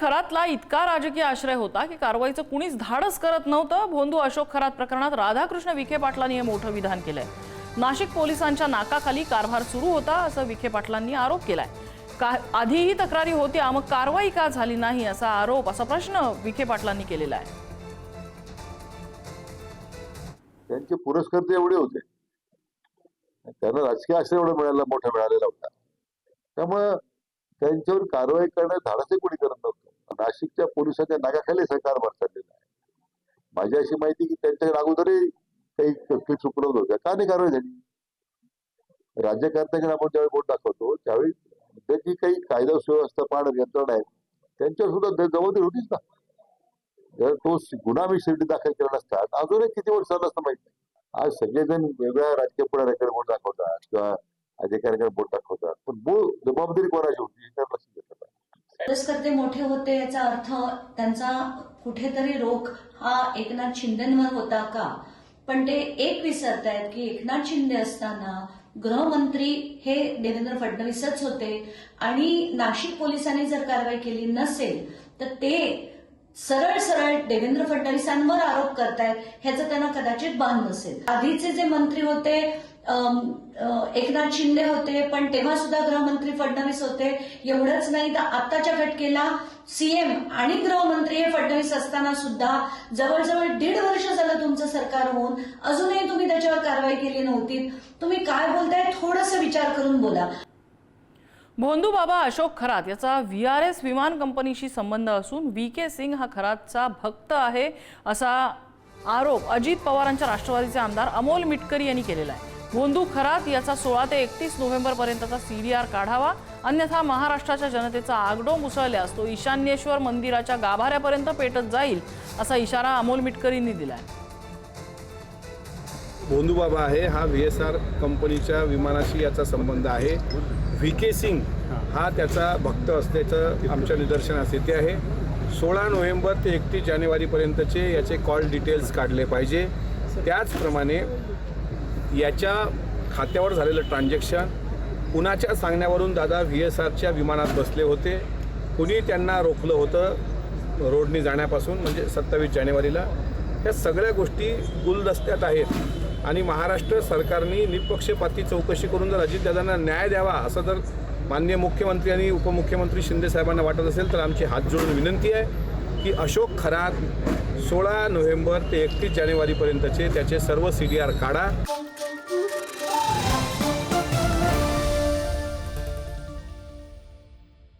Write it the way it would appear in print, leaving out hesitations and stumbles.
खरातला इतका राजकीय आश्रय होता की कारवाईचं कुणीच धाडस करत नव्हतं। भोंदू अशोक खरात प्रकरणात राधाकृष्ण विखे पाटलांनी हे मोठं विधान केलंय। नाशिक पोलिसांच्या नाकाखाली कारभार सुरू होता असं विखे पाटलांनी आरोप केलाय। आधीही तक्रारी होत्या, मग कारवाई का झाली नाही असा प्रश्न विखे पाटलांनी केलेला आहे। त्यांचे पुरस्कर्ते एवढे होते, त्यांना राजकीय आश्रय एवढा मोठा मिळालेला होता, त्यामुळे त्यांच्यावर कारवाई करण्यास धाडसही कोणी करत नव्हतं। नाशिकच्या पोलिसांच्या नाकाखाली कारभार चाललेला आहे। माझी अशी माहिती की त्यांच्याकडे अगोदरही काही किट्स उपलब्ध होत्या, का नाही कारवाई झाली? राज्यकर्त्यांकडे आपण ज्यावेळी बोट दाखवतो त्यावेळी त्याची काही कायदा सुव्यवस्था पाहणारी यंत्रणा आहे, त्यांच्यावर सुद्धा जबाबदारी होतीच ना। जर तो गुन्हा मी शिर्डी दाखल केला नसता अजूनही किती वर्ष झालं असतं माहित नाही। आज सगळेजण वेगळ्या राजकीय पुढाऱ्याकडे बोट दाखवतात किंवा अधिकाऱ्याकडे बोट दाखवतात, पण मूळ जबाबदारी कोणाची होती याच्यावर लक्ष देतात। पुरस्कर्ते मोठे होते याचा अर्थ त्यांचा कुठेतरी रोख हा एकनाथ शिंदेंवर होता का? पण ते एक विसरतायत की एकनाथ शिंदे असताना गृहमंत्री हे देवेंद्र फडणवीसच होते आणि नाशिक पोलिसांनी जर कारवाई केली नसेल तर ते सरळ सरळ देवेंद्र फडणवीसांवर आरोप करतायत, ह्याचं त्यांना कदाचित भान नसेल। आधीचे जे मंत्री होते एकनाथ शिंदे होते, पण तेव्हा सुद्धा गृहमंत्री फडणवीस होते। एवढंच नाही तर आताच्या घटकेला सीएम आणि गृहमंत्री हे फडणवीस असताना सुद्धा जवळजवळ 1.5 वर्ष झालं तुमचं सरकार होऊन अजूनही तुम्ही त्याच्यावर कारवाई केली नव्हती। तुम्ही काय बोलताय थोडंसं विचार करून बोला। भोंदू बाबा अशोक खरात याचा VRS विमान कंपनीशी संबंध असून VK सिंग हा खरातचा भक्त आहे असा आरोप अजित पवारांच्या राष्ट्रवादीचे आमदार अमोल मिटकरी यांनी केलेला आहे। भोंदू खरात याचा 16 ते 31 नोव्हेंबर पर्यंतचा CDR काढावा, अन्यथा महाराष्ट्राच्या जनतेचा आगडो मुसळल्यास तो ईशान्येश्वर मंदिराच्या गाभाऱ्यापर्यंत पेटत जाईल असा इशारा अमोल मिटकरींनी दिलाय। भोंदू बाबा आहे हा VSR कंपनीच्या विमानाशी याचा संबंध आहे। VK सिंग हा त्याचा भक्त असल्याचं आमच्या निदर्शनास येते आहे। 16 नोव्हेंबर ते 31 जानेवारीपर्यंतचे याचे कॉल डिटेल्स काढले पाहिजे। त्याचप्रमाणे याच्या खात्यावर झालेलं ट्रान्झॅक्शन, कुणाच्या सांगण्यावरून दादा VSRच्या विमानात बसले होते, कुणी त्यांना रोखलं होतं रोडनी जाण्यापासून म्हणजे 27 जानेवारीला, या सगळ्या गोष्टी गुलदस्त्यात आहेत आणि महाराष्ट्र सरकारने निपक्षपाती चौकशी करून जर अजितदादांना न्याय द्यावा असं जर माननीय मुख्यमंत्री आणि उपमुख्यमंत्री शिंदे साहेबांना वाटत असेल तर आमची हात जोडून विनंती आहे की अशोक खरात 16 नोव्हेंबर ते 31 जानेवारीपर्यंतचे त्याचे सर्व CDR काढा।